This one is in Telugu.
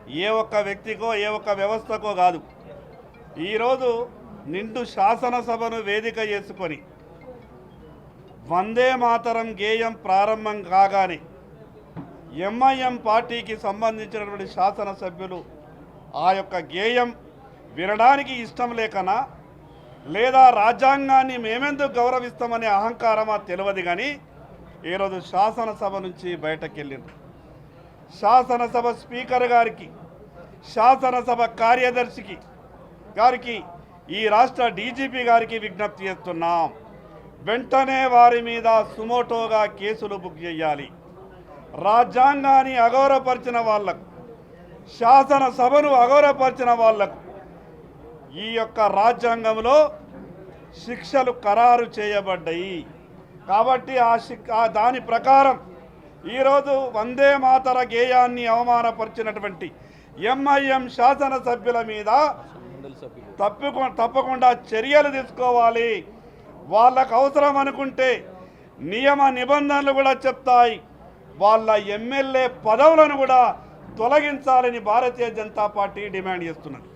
ఏ ఒక్క వ్యక్తికో ఏ ఒక్క వ్యవస్థకో కాదు. ఈరోజు నిండు శాసనసభను వేదిక చేసుకొని వందే మాతరం గేయం ప్రారంభం కాగానే ఎంఐఎం పార్టీకి సంబంధించినటువంటి శాసనసభ్యులు ఆ యొక్క గేయం వినడానికి ఇష్టం లేకనా లేదా రాజ్యాంగాన్ని మేమెందుకు గౌరవిస్తామనే అహంకారమా తెలియదు. కానీ ఈరోజు శాసనసభ నుంచి బయటకు వెళ్ళింది. శాసనసభ స్పీకర్ గారికి, శాసనసభ కార్యదర్శికి గారికి, ఈ రాష్ట్ర డీజీపీ గారికి విజ్ఞప్తి చేస్తున్నాం. వెంటనే వారి మీద సుమోటోగా కేసులు బుక్ చేయాలి. రాజ్యాంగాన్ని అగౌరవపరిచిన వాళ్లకు, శాసనసభను అగౌరవపరిచిన వాళ్లకు ఈ యొక్క రాజ్యాంగంలో శిక్షలు ఖరారు చేయబడ్డాయి. కాబట్టి దాని ప్రకారం ఈరోజు వందే మాతర గేయాన్ని అవమానపరిచినటువంటి ఎంఐఎం శాసనసభ్యుల మీద తప్పకుండా చర్యలు తీసుకోవాలి. వాళ్ళకు అవసరం అనుకుంటే నియమ నిబంధనలు కూడా చెప్తాయి. వాళ్ళ ఎమ్మెల్యే పదవులను కూడా తొలగించాలని భారతీయ జనతా పార్టీ డిమాండ్ చేస్తున్నది.